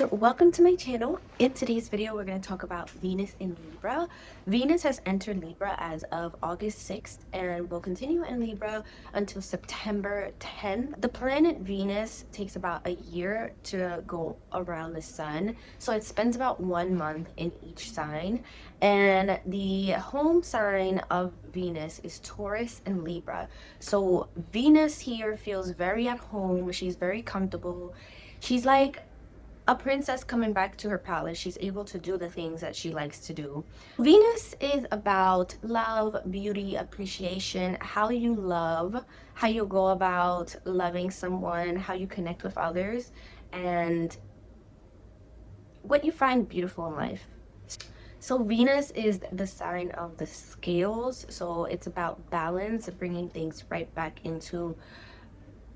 Aries, welcome to my channel. In today's video, we're going to talk about Venus in Libra. Venus has entered Libra as of August 6th and will continue in Libra until September 10th. The planet Venus takes about a year to go around the sun, so it spends about 1 month in each sign. And the home sign of Venus is Taurus and Libra. So Venus here feels very at home. She's very comfortable. She's like a princess coming back to her palace. She's able to do the things that she likes to do. Venus is about love, beauty, appreciation, how you love, how you go about loving someone, how you connect with others, and what you find beautiful in life. So Venus is the sign of the scales, so it's about balance, bringing things right back into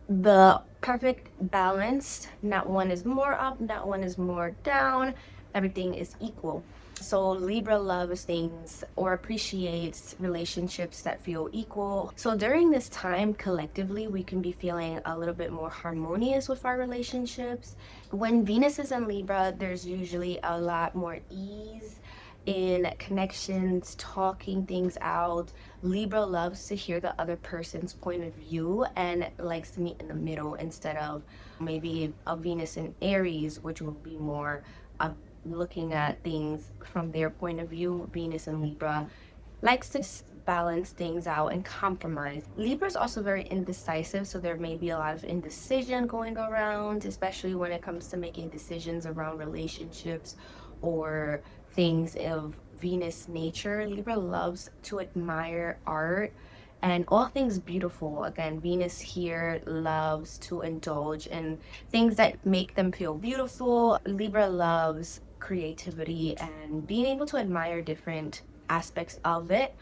the perfect balance. Not one is more up, not one is more down. Everything is equal. So Libra loves things or appreciates relationships that feel equal. So during this time, collectively, we can be feeling a little bit more harmonious with our relationships. When Venus is in Libra, there's usually a lot more ease in connections, talking things out. Libra loves to hear the other person's point of view and likes to meet in the middle instead of maybe a Venus in Aries, which will be more looking at things from their point of view. Venus in Libra likes to balance things out and compromise. Libra is also very indecisive, so there may be a lot of indecision going around, especially when it comes to making decisions around relationships or things of Venus nature. Libra loves to admire art and all things beautiful. Again, Venus here loves to indulge in things that make them feel beautiful. Libra loves creativity and being able to admire different aspects of it.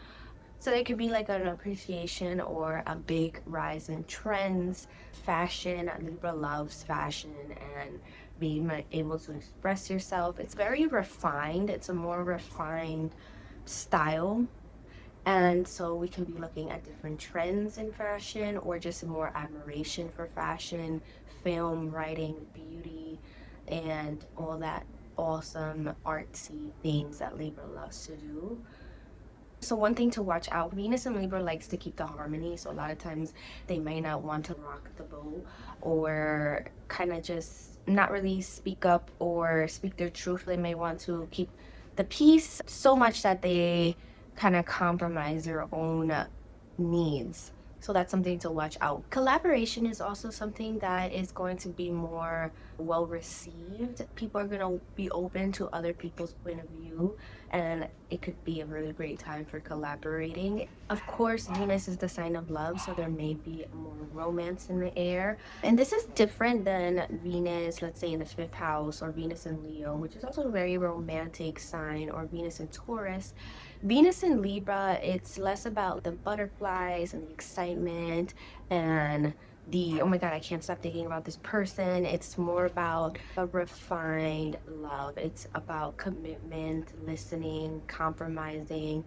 So there could be like an appreciation or a big rise in trends. Fashion, Libra loves fashion and being able to express yourself. It's very refined. It's a more refined style. And so we can be looking at different trends in fashion or just more admiration for fashion, film, writing, beauty, and all that awesome artsy things that Libra loves to do. So one thing to watch out, Venus and Libra likes to keep the harmony, so a lot of times they may not want to rock the boat or kind of just not really speak up or speak their truth. They may want to keep the peace so much that they kind of compromise their own needs. So that's something to watch out. Collaboration is also something that is going to be more well received. People are going to be open to other people's point of view, and it could be a really great time for collaborating. Of course, Venus is the sign of love, so there may be more romance in the air. And this is different than Venus, let's say in the 5th house, or Venus in Leo, which is also a very romantic sign, or Venus in Taurus. Venus in Libra, it's less about the butterflies and the excitement and the, oh my God, I can't stop thinking about this person. It's more about a refined love. It's about commitment, listening, compromising,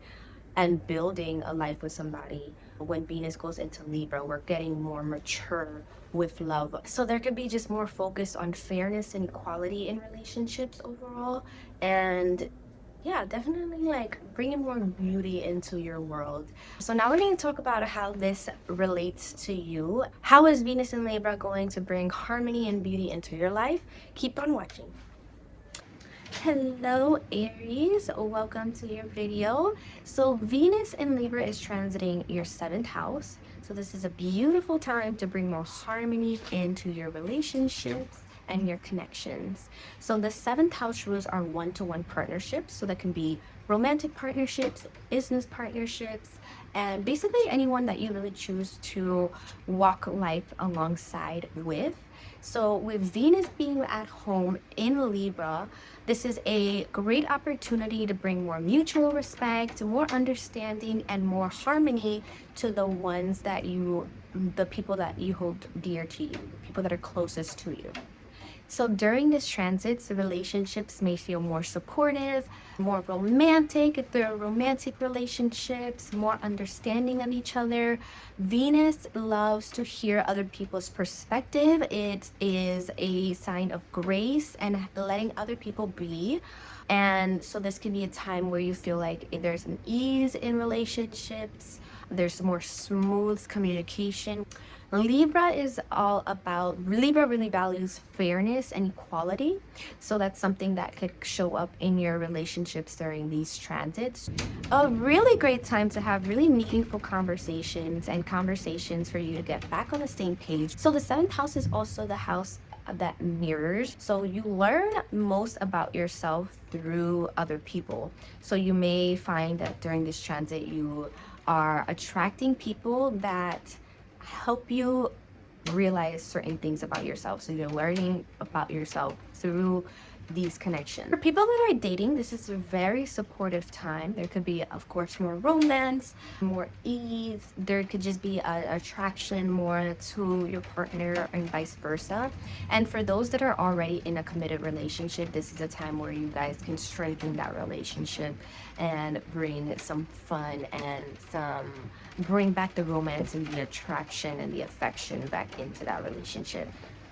and building a life with somebody. When Venus goes into Libra, we're getting more mature with love. So there could be just more focus on fairness and equality in relationships overall. And yeah, definitely like bringing more beauty into your world. So now we're going to talk about how this relates to you. How is Venus in Libra going to bring harmony and beauty into your life? Keep on watching. Hello Aries, welcome to your video. So Venus in Libra is transiting your 7th house. So this is a beautiful time to bring more harmony into your relationships and your connections. So the 7th house rules are one-to-one partnerships. So that can be romantic partnerships, business partnerships, and basically anyone that you really choose to walk life alongside with. So with Venus being at home in Libra, this is a great opportunity to bring more mutual respect, more understanding, and more harmony to the ones that the people that you hold dear to you, the people that are closest to you. So during this transit, the relationships may feel more supportive, more romantic if they're romantic relationships, more understanding of each other. Venus loves to hear other people's perspective. It is a sign of grace and letting other people be. And so this can be a time where you feel like there's an ease in relationships, there's more smooth communication. Libra really values fairness and equality. So that's something that could show up in your relationships during these transits. A really great time to have really meaningful conversations and conversations for you to get back on the same page. So the seventh house is also the house that mirrors. So you learn most about yourself through other people. So you may find that during this transit, you are attracting people that help you realize certain things about yourself. So you're learning about yourself through these connections. For people that are dating, this is a very supportive time. There could be, of course, more romance, more ease. There could just be an attraction more to your partner and vice versa. And for those that are already in a committed relationship, this is a time where you guys can strengthen that relationship and bring some fun and bring back the romance and the attraction and the affection back into that relationship.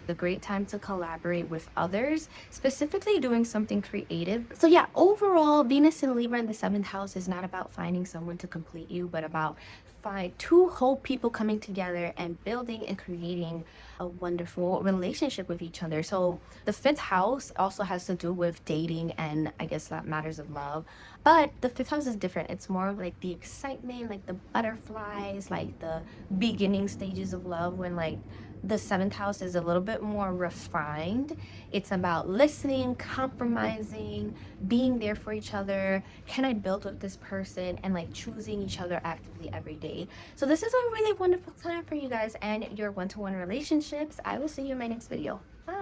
A great time to collaborate with others, specifically doing something creative. So yeah, overall, Venus in Libra in the seventh house is not about finding someone to complete you, but about find two whole people coming together and building and creating a wonderful relationship with each other. So the fifth house also has to do with dating and I guess that matters of love. But the fifth house is different. It's more of like the excitement, like the butterflies, like the beginning stages of love when like the seventh house is a little bit more refined. It's about listening, compromising, being there for each other. Can I build with this person? And like choosing each other actively every day. So this is a really wonderful time for you guys and your one-to-one relationships. I will see you in my next video. Bye.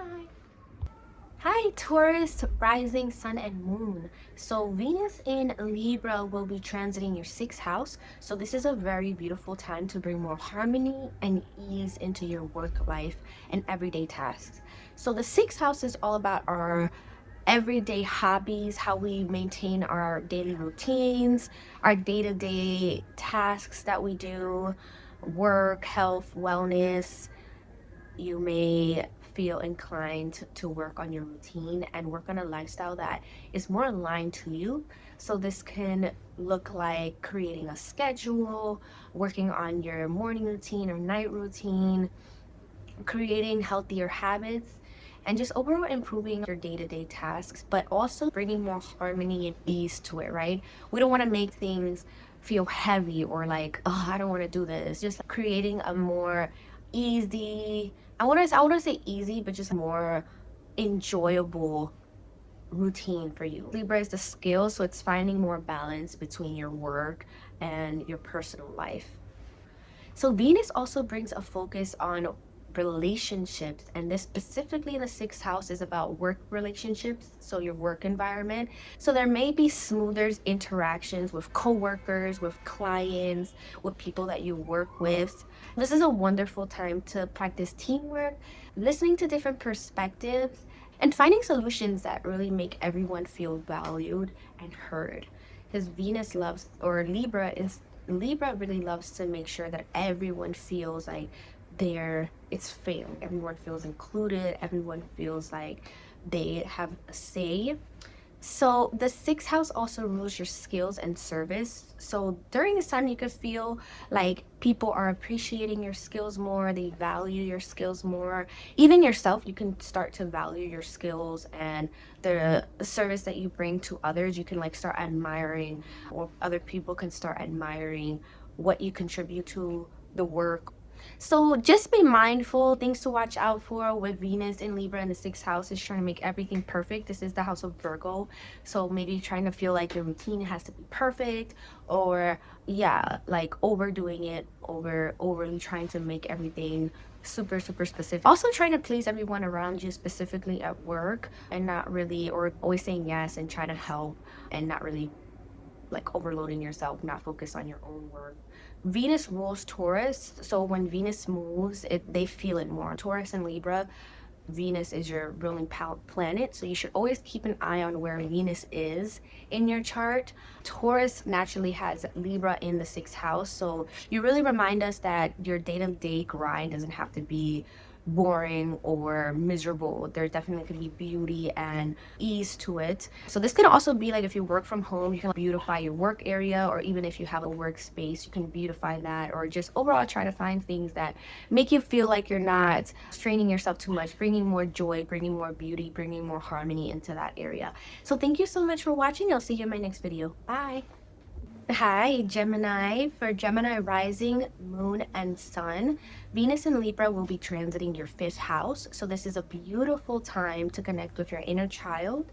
Hi, Taurus, rising, sun, and moon. So Venus in Libra will be transiting your sixth house. So this is a very beautiful time to bring more harmony and ease into your work life and everyday tasks. So the sixth house is all about our everyday hobbies, how we maintain our daily routines, our day-to-day tasks that we do, work, health, wellness. You may feel inclined to work on your routine and work on a lifestyle that is more aligned to you. So this can look like creating a schedule, working on your morning routine or night routine, creating healthier habits, and just overall improving your day-to-day tasks, but also bringing more harmony and ease to it, right? We don't want to make things feel heavy or like, oh, I don't want to do this. Just creating a more easy, I wouldn't say easy, but just more enjoyable routine for you. Libra is the scale, so it's finding more balance between your work and your personal life. So Venus also brings a focus on relationships, and this specifically in the sixth house is about work relationships, so your work environment. So there may be smoother interactions with coworkers, with clients, with people that you work with. This is a wonderful time to practice teamwork, listening to different perspectives, and finding solutions that really make everyone feel valued and heard. Because Venus loves, or Libra really loves to make sure that everyone feels like it's fair. Everyone feels included. Everyone feels like they have a say. So the sixth house also rules your skills and service. So during this time, you could feel like people are appreciating your skills more. They value your skills more. Even yourself, you can start to value your skills and the service that you bring to others. You can like start admiring, or other people can start admiring what you contribute to the work. So just be mindful, things to watch out for with Venus in Libra in the sixth house is trying to make everything perfect. This is the house of Virgo. So maybe trying to feel like your routine has to be perfect, or yeah, like overdoing it, overly trying to make everything super specific. Also trying to please everyone around you, specifically at work, and not really, or always saying yes and trying to help and not really like overloading yourself, not focus on your own work. Venus rules Taurus, so when Venus moves, they feel it more. Taurus and Libra Venus is your ruling planet, so you should always keep an eye on where Venus is in your chart. Taurus naturally has Libra in the 6th house, so you really remind us that your day-to-day grind doesn't have to be boring or miserable. There definitely could be beauty and ease to it. So this could also be like if you work from home, you can beautify your work area, or even if you have a workspace, you can beautify that, or just overall try to find things that make you feel like you're not straining yourself too much, bringing more joy, bringing more beauty, bringing more harmony into that area. So thank you so much for watching. I'll see you in my next video. Bye. Hi, Gemini. For Gemini rising, moon, and sun, Venus and Libra will be transiting your 5th house. So this is a beautiful time to connect with your inner child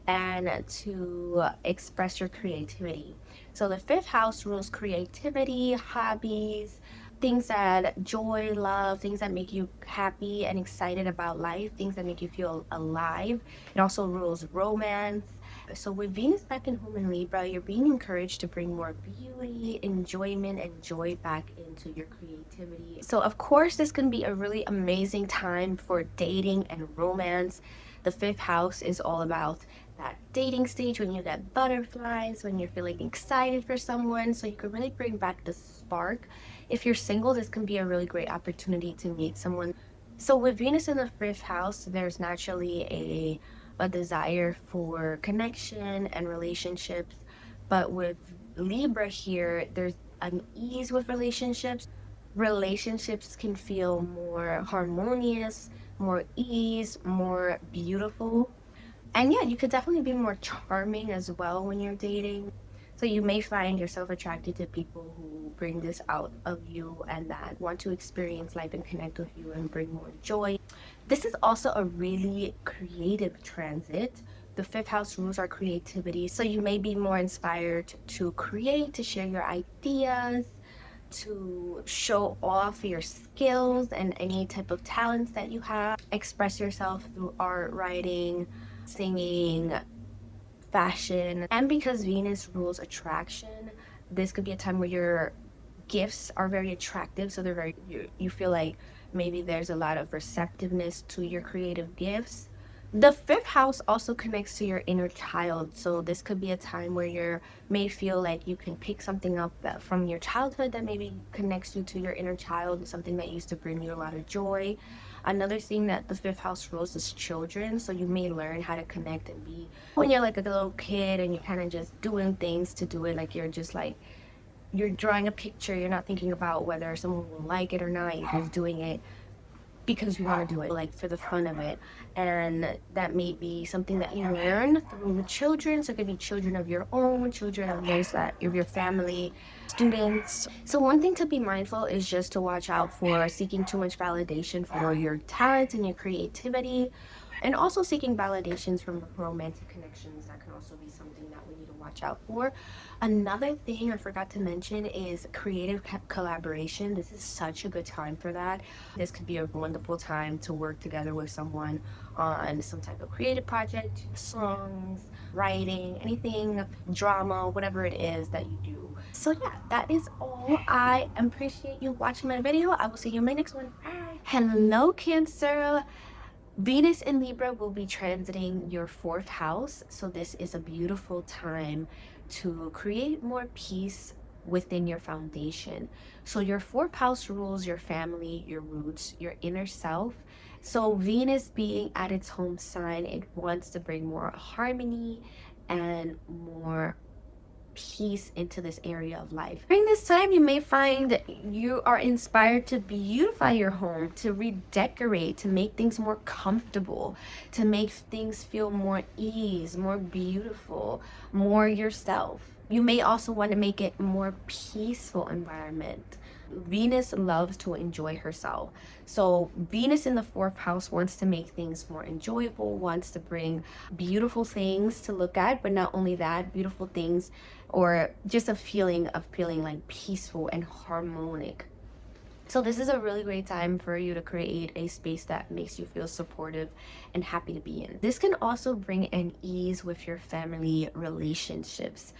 and to express your creativity. So the 5th house rules creativity, hobbies, things that joy, love, things that make you happy and excited about life, things that make you feel alive. It also rules romance. So with Venus back in home in Libra, you're being encouraged to bring more beauty, enjoyment, and joy back into your creativity. So of course, this can be a really amazing time for dating and romance. The 5th house is all about that dating stage when you get butterflies, when you're feeling excited for someone. So you can really bring back the spark. If you're single, this can be a really great opportunity to meet someone. So with Venus in the 5th house, there's naturally a desire for connection and relationships. But with Libra here, there's an ease with relationships. Relationships can feel more harmonious, more ease, more beautiful. And yeah, you could definitely be more charming as well when you're dating. So you may find yourself attracted to people who bring this out of you and that want to experience life and connect with you and bring more joy. This is also a really creative transit. The 5th house rules our creativity, so you may be more inspired to create, to share your ideas, to show off your skills and any type of talents that you have. Express yourself through art, writing, singing, fashion. And because Venus rules attraction, this could be a time where your gifts are very attractive. So they're very, you feel like maybe there's a lot of receptiveness to your creative gifts. The 5th house also connects to your inner child. So this could be a time where you may feel like you can pick something up from your childhood that maybe connects you to your inner child, something that used to bring you a lot of joy. Another thing that the 5th house rules is children. So you may learn how to connect and be, when you're like a little kid and you're kind of just doing things to do it, like you're just like, you're drawing a picture, you're not thinking about whether someone will like it or not, you're just doing it because you want to do it, like for the fun of it. And that may be something that you learn through the children. So it could be children of your own, children of those that of your family, students. So one thing to be mindful is just to watch out for seeking too much validation for your talents and your creativity, and also seeking validations from romantic connections. That can also be something that we need to watch out for. Another thing I forgot to mention is creative collaboration. This is such a good time for that. This could be a wonderful time to work together with someone on some type of creative project, songs, writing, anything, drama, whatever it is that you do. So yeah, that is all. I appreciate you watching my video. I will see you in my next one. Bye. Hello, Cancer. Venus in Libra will be transiting your 4th house. So this is a beautiful time to create more peace within your foundation. So your 4th house rules your family, your roots, your inner self. So Venus being at its home sign, it wants to bring more harmony and more peace into this area of life. During this time, you may find you are inspired to beautify your home, to redecorate, to make things more comfortable, to make things feel more ease, more beautiful, more yourself. You may also want to make it more peaceful environment. Venus loves to enjoy herself. So Venus in the 4th house wants to make things more enjoyable, wants to bring beautiful things to look at, but not only that, beautiful things or just a feeling of feeling like peaceful and harmonic. So this is a really great time for you to create a space that makes you feel supportive and happy to be in. This can also bring an ease with your family relationships.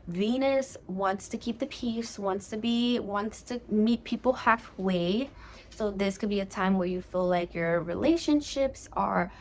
Venus wants to keep the peace, wants to meet people halfway. So this could be a time where you feel like your relationships are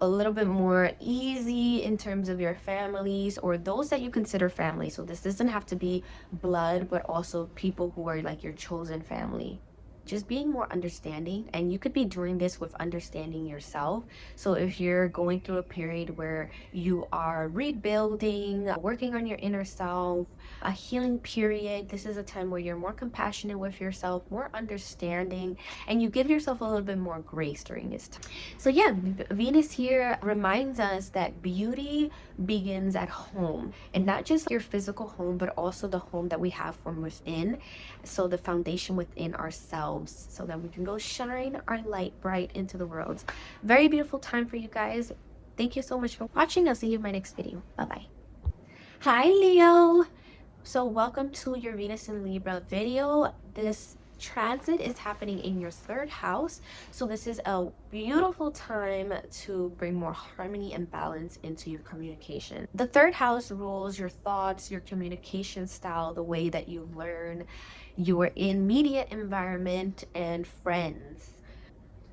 a little bit more easy in terms of your families or those that you consider family. So this doesn't have to be blood, but also people who are like your chosen family. Just being more understanding, and you could be doing this with understanding yourself. So if you're going through a period where you are rebuilding, working on your inner self, a healing period, this is a time where you're more compassionate with yourself, more understanding, and you give yourself a little bit more grace during this time. So yeah, Venus here reminds us that beauty begins at home, and not just your physical home, but also the home that we have from within. So the foundation within ourselves, so that we can go shine our light bright into the world. Very beautiful time for you guys. Thank you so much for watching. I'll see you in my next video. Bye bye. Hi Leo. So welcome to your Venus in Libra video. This transit is happening in your third house. So this is a beautiful time to bring more harmony and balance into your communication. The third house rules your thoughts, your communication style, the way that you learn, your immediate environment, and friends.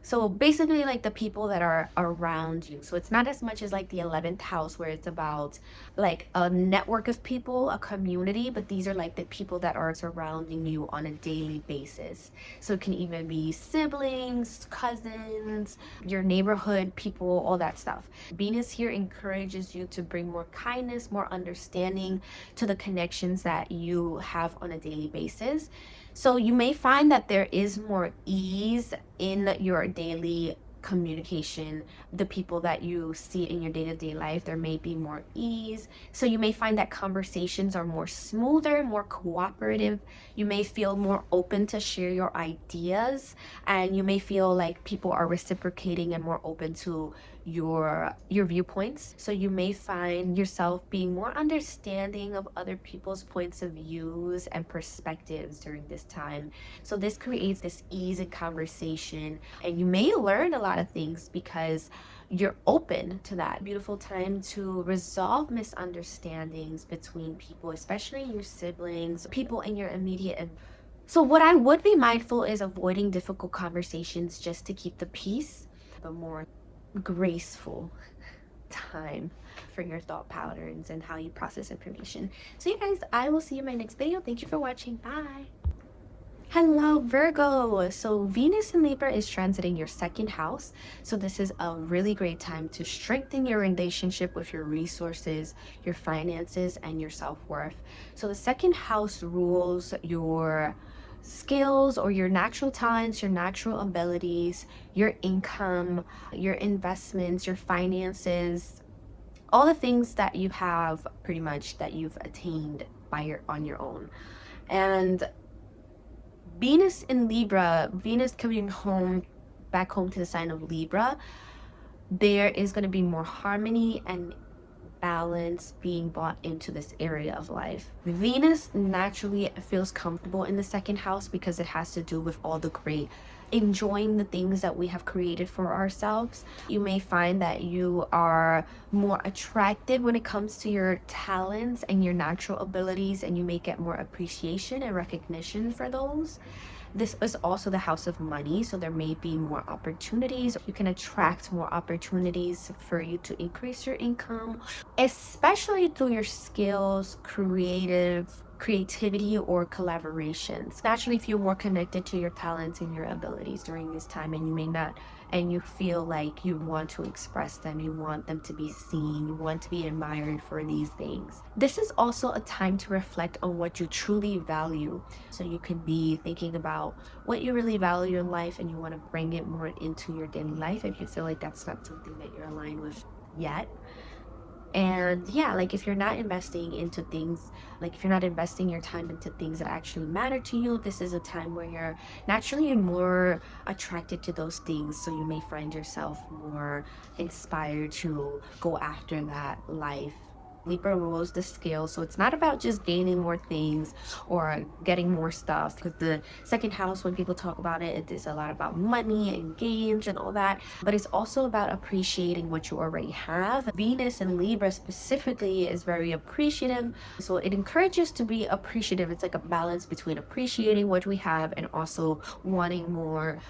So basically like the people that are around you. So it's not as much as like the 11th house where it's about like a network of people, a community, but these are like the people that are surrounding you on a daily basis. So it can even be siblings, cousins, your neighborhood people, all that stuff. Venus here encourages you to bring more kindness, more understanding to the connections that you have on a daily basis. So you may find that there is more ease in your daily communication. The people that you see in your day-to-day life, there may be more ease. So you may find that conversations are more smoother, more cooperative. You may feel more open to share your ideas, and you may feel like people are reciprocating and more open to your viewpoints. So you may find yourself being more understanding of other people's points of views and perspectives during this time. So this creates this ease in conversation, and you may learn a lot of things because you're open to that. Beautiful time to resolve misunderstandings between people, especially your siblings, people in your immediate. So what I would be mindful is avoiding difficult conversations just to keep the peace, but more graceful time for your thought patterns and how you process information. So you guys, I will see you in my next video. Thank you for watching. Bye. Hello Virgo. So Venus in Libra is transiting your second house. So this is a really great time to strengthen your relationship with your resources, your finances, and your self-worth. So the second house rules your skills or your natural talents, your natural abilities, your income, your investments, your finances, all the things that you have pretty much that you've attained on your own. And Venus in Libra, Venus coming back home to the sign of Libra, there is going to be more harmony and balance being brought into this area of life. Venus naturally feels comfortable in the second house because it has to do with all the great enjoying the things that we have created for ourselves. You may find that you are more attractive when it comes to your talents and your natural abilities, and you may get more appreciation and recognition for those. This is also the house of money, so there may be more opportunities. You can attract more opportunities for you to increase your income, especially through your skills, creativity, or collaborations. Naturally, if you're more connected to your talents and your abilities during this time, and you feel like you want to express them, you want them to be seen, you want to be admired for these things. This is also a time to reflect on what you truly value. So you can be thinking about what you really value in life, and you want to bring it more into your daily life if you feel like that's not something that you're aligned with yet. And yeah, like if you're not investing into things, like if you're not investing your time into things that actually matter to you, this is a time where you're naturally more attracted to those things. So you may find yourself more inspired to go after that life Libra rules the scale, so it's not about just gaining more things or getting more stuff. Because the second house, when people talk about it, it is a lot about money and gains and all that. But it's also about appreciating what you already have. Venus in Libra specifically is very appreciative, so it encourages to be appreciative. It's like a balance between appreciating what we have and also wanting more.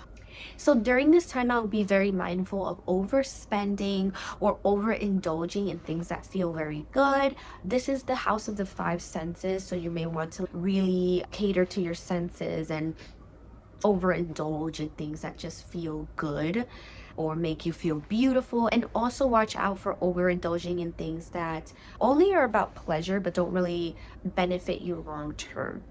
So during this time, I'll be very mindful of overspending or overindulging in things that feel very good. This is the house of the five senses, so you may want to really cater to your senses and overindulge in things that just feel good or make you feel beautiful, and also watch out for overindulging in things that only are about pleasure but don't really benefit you long term.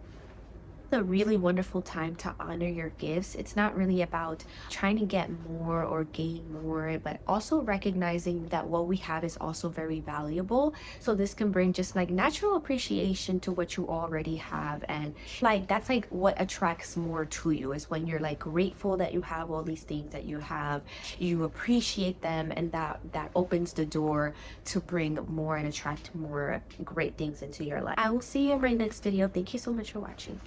A really wonderful time to honor your gifts. It's not really about trying to get more or gain more, but also recognizing that what we have is also very valuable. So this can bring just like natural appreciation to what you already have. And like that's like what attracts more to you, is when you're like grateful that you have all these things that you have, you appreciate them, and that opens the door to bring more and attract more great things into your life. I will see you in my next video. Thank you so much for watching.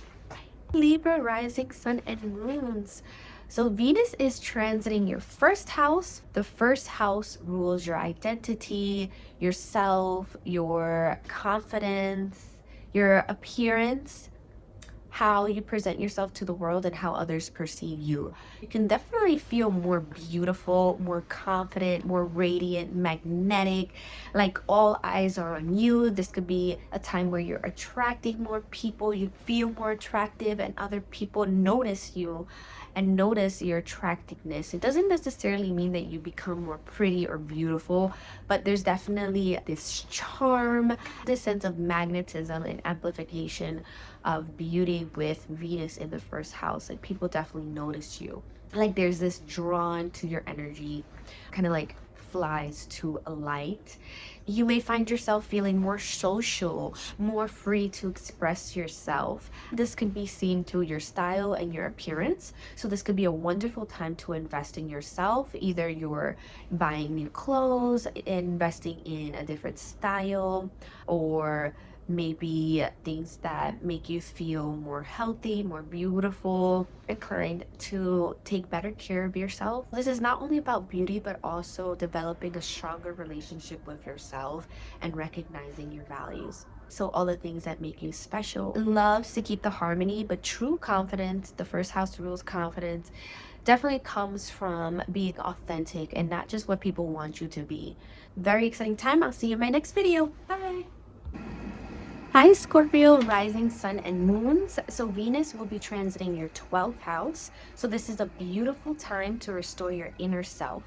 Libra rising sun and moons. So Venus is transiting your first house. The first house rules your identity, yourself, your confidence, your appearance, how you present yourself to the world, and how others perceive you. You can definitely feel more beautiful, more confident, more radiant, magnetic, like all eyes are on you. This could be a time where you're attracting more people, you feel more attractive, and other people notice you and notice your attractiveness. It doesn't necessarily mean that you become more pretty or beautiful, but there's definitely this charm, this sense of magnetism and amplification of beauty with Venus in the first house. Like people definitely notice you. Like there's this drawn to your energy, kind of like flies to a light. You may find yourself feeling more social, more free to express yourself. This could be seen through your style and your appearance. So this could be a wonderful time to invest in yourself. Either you're buying new clothes, investing in a different style, or maybe things that make you feel more healthy, more beautiful, encouraged to take better care of yourself. This is not only about beauty, but also developing a stronger relationship with yourself and recognizing your values. So all the things that make you special. Loves to keep the harmony, but true confidence, the first house rules confidence, definitely comes from being authentic and not just what people want you to be. Very exciting time. I'll see you in my next video. Bye. Hi, Scorpio, rising sun and moons. So Venus will be transiting your 12th house. So this is a beautiful time to restore your inner self.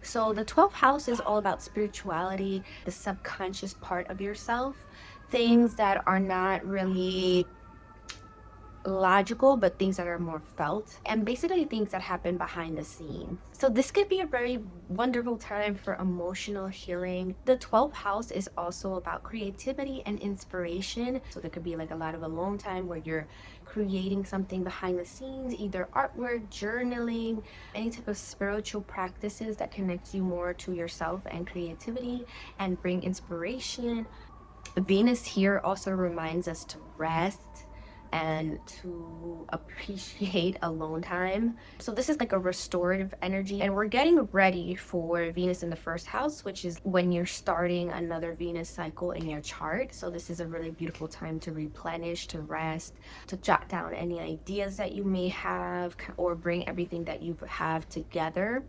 So the 12th house is all about spirituality, the subconscious part of yourself, things that are not really logical, but things that are more felt, and basically things that happen behind the scenes. So this could be a very wonderful time for emotional healing. The 12th house is also about creativity and inspiration. So there could be like a lot of alone time where you're creating something behind the scenes, either artwork, journaling, any type of spiritual practices that connect you more to yourself and creativity and bring inspiration. Venus here also reminds us to rest and to appreciate alone time. So this is like a restorative energy, and we're getting ready for Venus in the first house, which is when you're starting another Venus cycle in your chart. So this is a really beautiful time to replenish, to rest, to jot down any ideas that you may have, or bring everything that you have together.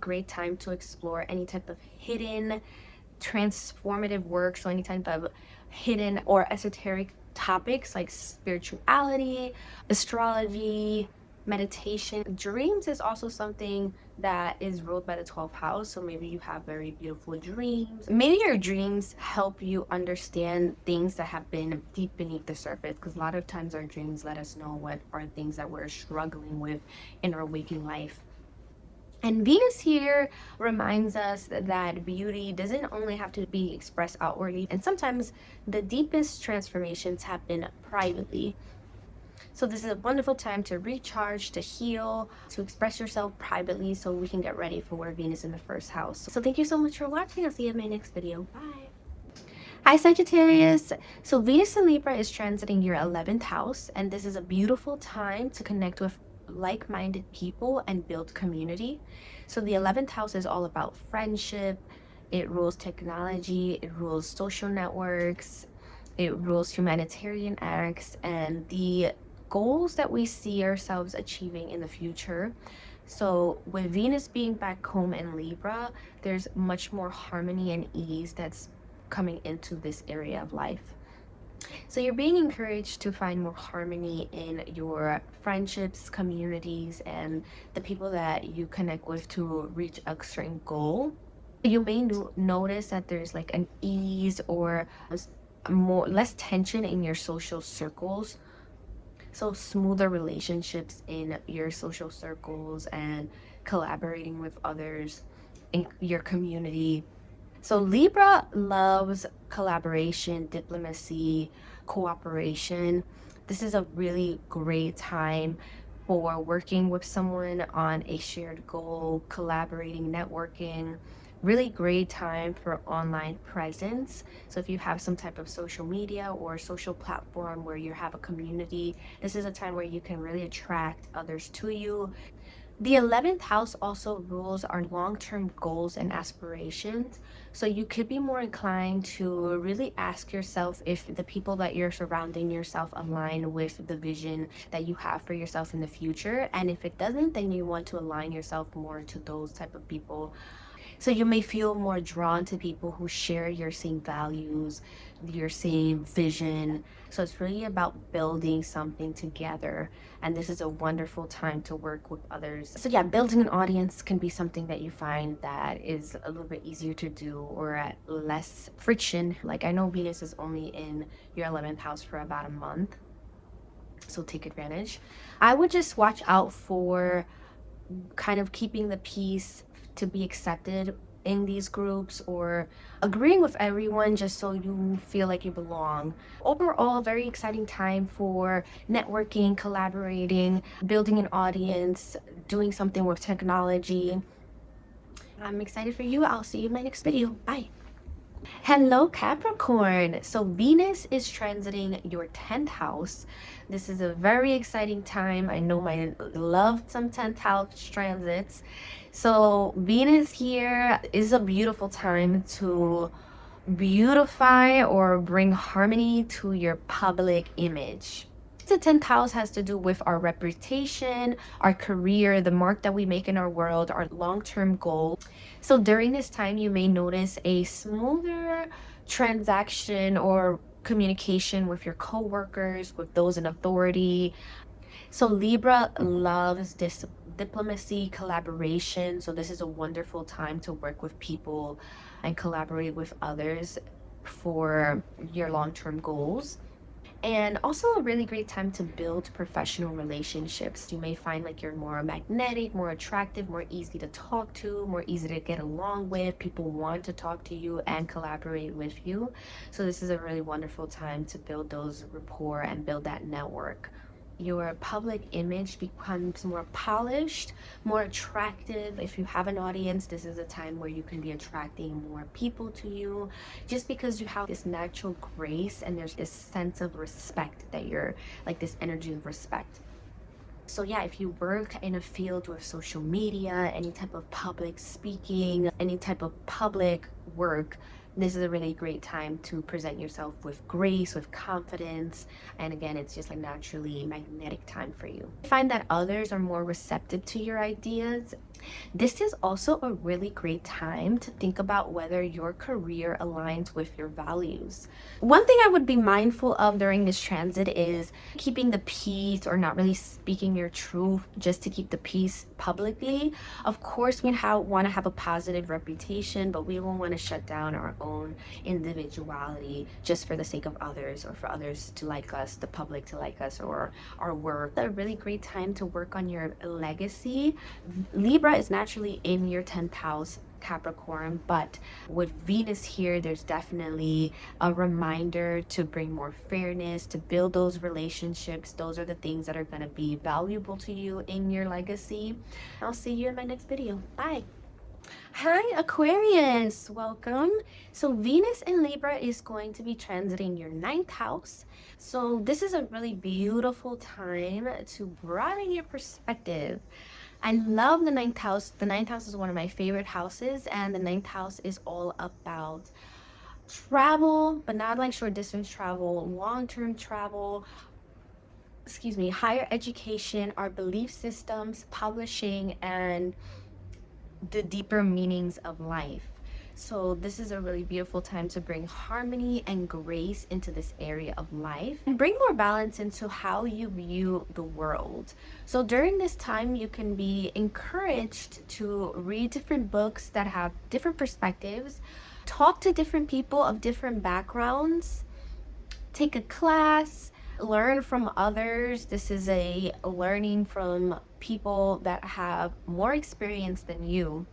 Great time to explore any type of hidden transformative work, so any type of hidden or esoteric topics like spirituality, astrology, meditation. Dreams is also something that is ruled by the 12th house, so maybe you have very beautiful dreams. Maybe your dreams help you understand things that have been deep beneath the surface, because a lot of times our dreams let us know what are things that we're struggling with in our waking life. And Venus here reminds us that beauty doesn't only have to be expressed outwardly, and sometimes the deepest transformations happen privately. So this is a wonderful time to recharge, to heal, to express yourself privately, so we can get ready for Venus in the first house. So thank you so much for watching. I'll see you in my next video. Bye. Hi, Sagittarius. So Venus in Libra is transiting your 11th house, and this is a beautiful time to connect with like-minded people and build community. So the 11th house is all about friendship. It rules technology, it rules social networks, it rules humanitarian acts, and the goals that we see ourselves achieving in the future. So with Venus being back home in Libra, there's much more harmony and ease that's coming into this area of life. So you're being encouraged to find more harmony in your friendships, communities, and the people that you connect with to reach a certain goal. You may notice that there's like an ease or more less tension in your social circles. So smoother relationships in your social circles and collaborating with others in your community. So Libra loves collaboration, diplomacy, cooperation. This is a really great time for working with someone on a shared goal, collaborating, networking. Really great time for online presence. So if you have some type of social media or social platform where you have a community, this is a time where you can really attract others to you. The 11th house also rules our long term goals and aspirations. So you could be more inclined to really ask yourself if the people that you're surrounding yourself align with the vision that you have for yourself in the future. And if it doesn't, then you want to align yourself more to those type of people. So you may feel more drawn to people who share your same values, your same vision. So it's really about building something together. And this is a wonderful time to work with others. So yeah, building an audience can be something that you find that is a little bit easier to do or at less friction. Like I know Venus is only in your 11th house for about a month. So take advantage. I would just watch out for kind of keeping the peace to be accepted in these groups or agreeing with everyone just so you feel like you belong. Overall, very exciting time for networking, collaborating, building an audience, doing something with technology. I'm excited for you. I'll see you in my next video. Bye. Hello, Capricorn. So Venus is transiting your 10th house. This is a very exciting time. I know I love some 10th house transits. So Venus here is a beautiful time to beautify or bring harmony to your public image. The 10th house has to do with our reputation, our career, the mark that we make in our world, our long-term goal. So during this time, you may notice a smoother transaction or communication with your coworkers, with those in authority. So Libra loves this diplomacy, collaboration. So this is a wonderful time to work with people and collaborate with others for your long-term goals. And also a really great time to build professional relationships. You may find like you're more magnetic, more attractive, more easy to talk to, more easy to get along with. People want to talk to you and collaborate with you. So this is a really wonderful time to build those rapport and build that network. Your public image becomes more polished, more attractive. If you have an audience, this is a time where you can be attracting more people to you just because you have this natural grace and there's this sense of respect that you're like this energy of respect. So yeah, if you work in a field with social media, any type of public speaking, any type of public work, this is a really great time to present yourself with grace, with confidence. And again, it's just a naturally magnetic time for you. Find that others are more receptive to your ideas. This is also a really great time to think about whether your career aligns with your values. One thing I would be mindful of during this transit is keeping the peace or not really speaking your truth just to keep the peace publicly. Of course, we want to have a positive reputation, but we don't want to shut down our own individuality just for the sake of others or for others to like us, the public to like us, or our work. A really great time to work on your legacy. Libra is naturally in your 10th house, Capricorn, but with Venus here, there's definitely a reminder to bring more fairness, to build those relationships. Those are the things that are going to be valuable to you in your legacy. I'll see you in my next video. Bye. Hi, Aquarius. Welcome. So, Venus in Libra is going to be transiting your ninth house. So, this is a really beautiful time to broaden your perspective. I love the ninth house. The ninth house is one of my favorite houses, and the ninth house is all about travel, but not like short distance travel, long term travel, higher education, our belief systems, publishing, and the deeper meanings of life. So this is a really beautiful time to bring harmony and grace into this area of life and bring more balance into how you view the world. So during this time, you can be encouraged to read different books that have different perspectives, talk to different people of different backgrounds, take a class, learn from others. This is a learning from people that have more experience than you,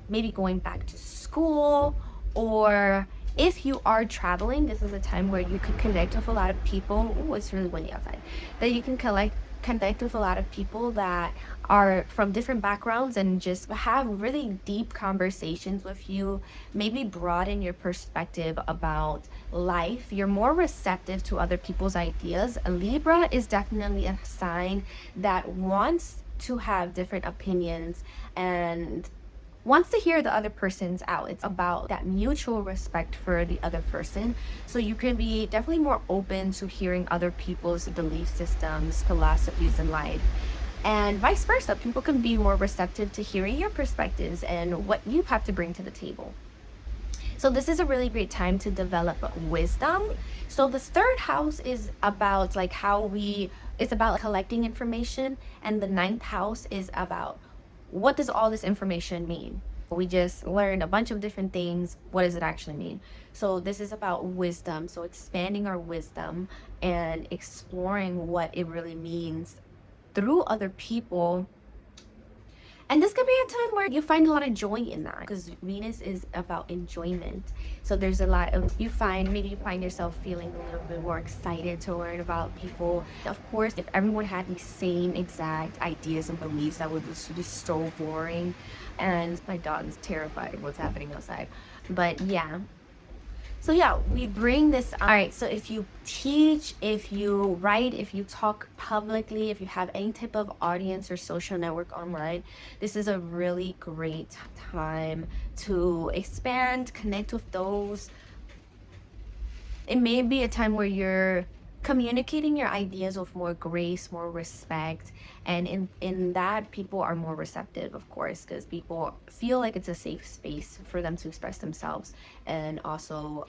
maybe going back to school, or if you are traveling, this is a time where you could connect with a lot of people. Oh, it's really windy outside. That you can connect with a lot of people that are from different backgrounds and just have really deep conversations with you, maybe broaden your perspective about life. You're more receptive to other people's ideas. A Libra is definitely a sign that wants to have different opinions and wants to hear the other person's out. It's about that mutual respect for the other person. So you can be definitely more open to hearing other people's belief systems, philosophies in life. And vice versa, people can be more receptive to hearing your perspectives and what you have to bring to the table. So this is a really great time to develop wisdom. So the third house is about it's about collecting information, and the ninth house is about what does all this information mean? We just learned a bunch of different things. What does it actually mean? So this is about wisdom. So expanding our wisdom and exploring what it really means through other people. And this could be a time where you find a lot of joy in that, because Venus is about enjoyment. So there's a lot of, maybe you find yourself feeling a little bit more excited to learn about people. Of course, if everyone had the same exact ideas and beliefs, that would be so boring. And my dog is terrified of what's happening outside. But yeah, so yeah, we bring this. All right, so if you teach, if you write, if you talk publicly, if you have any type of audience or social network online, this is a really great time to expand, connect with those. It may be a time where you're communicating your ideas with more grace, more respect, and in that, people are more receptive, of course, because people feel like it's a safe space for them to express themselves. And also,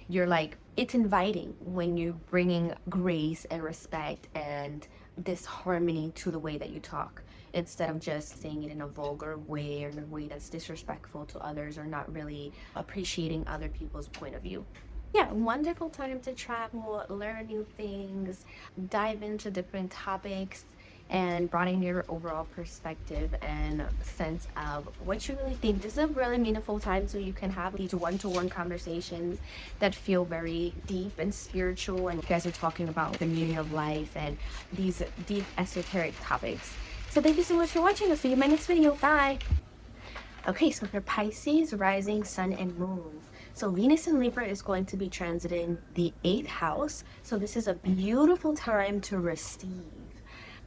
it's inviting when you're bringing grace and respect and this harmony to the way that you talk, instead of just saying it in a vulgar way or in a way that's disrespectful to others or not really appreciating other people's point of view. Yeah, wonderful time to travel, learn new things, dive into different topics, and broaden your overall perspective and sense of what you really think. This is a really meaningful time so you can have these one-to-one conversations that feel very deep and spiritual, and you guys are talking about the meaning of life and these deep esoteric topics. So thank you so much for watching. I'll see you in my next video. Bye! Okay, so for Pisces, rising, sun, and moon. So Venus in Libra is going to be transiting the 8th house. So this is a beautiful time to receive.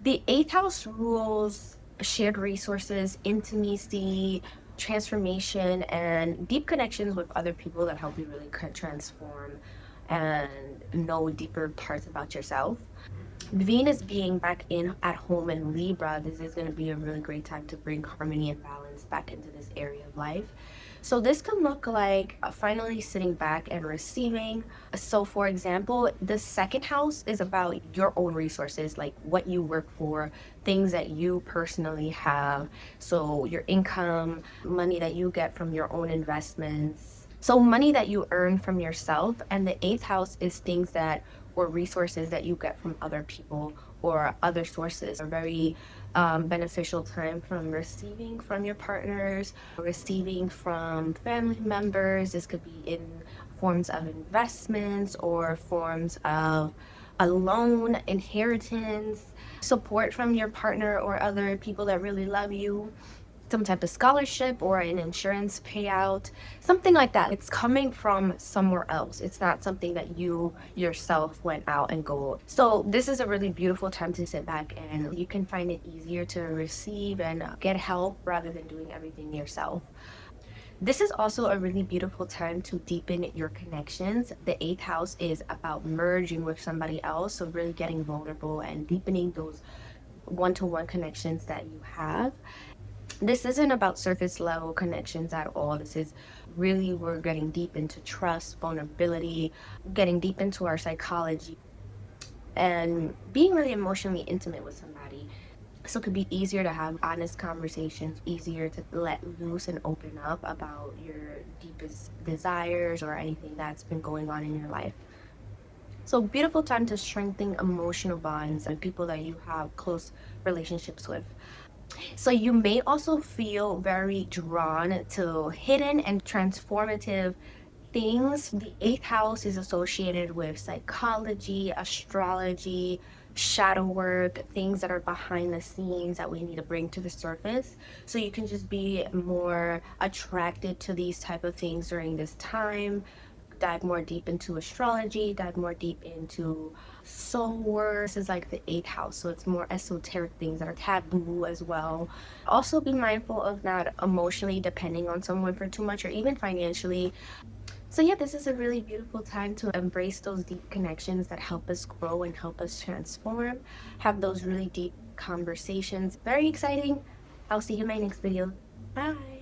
The 8th house rules shared resources, intimacy, transformation, and deep connections with other people that help you really transform and know deeper parts about yourself. Venus being back in at home in Libra, this is going to be a really great time to bring harmony and balance back into this area of life. So this can look like finally sitting back and receiving. So for example, the 2nd house is about your own resources, like what you work for, things that you personally have. So your income, money that you get from your own investments. So money that you earn from yourself. And the 8th house is things that or resources that you get from other people or other sources. A very beneficial time from receiving from your partners, receiving from family members. This could be in forms of investments or forms of a loan, inheritance, support from your partner or other people that really love you. some type of scholarship or an insurance payout, something like that. It's coming from somewhere else. It's not something that you yourself went out and go. So this is a really beautiful time to sit back, and you can find it easier to receive and get help rather than doing everything yourself. This is also a really beautiful time to deepen your connections. The eighth house is about merging with somebody else, so really getting vulnerable and deepening those one-to-one connections that you have. This isn't about surface level connections at all. This is really, we're getting deep into trust, vulnerability, getting deep into our psychology, and being really emotionally intimate with somebody. So it could be easier to have honest conversations, easier to let loose and open up about your deepest desires or anything that's been going on in your life. So beautiful time to strengthen emotional bonds and people that you have close relationships with. So you may also feel very drawn to hidden and transformative things. The eighth house is associated with psychology, astrology, shadow work, things that are behind the scenes that we need to bring to the surface. So you can just be more attracted to these type of things during this time. Dive more deep into astrology, dive more deep into soul work. This is like the eighth house, so it's more esoteric things that are taboo as well. Also be mindful of not emotionally depending on someone for too much or even financially. So yeah, this is a really beautiful time to embrace those deep connections that help us grow and help us transform, have those really deep conversations. Very exciting. I'll see you in my next video. Bye.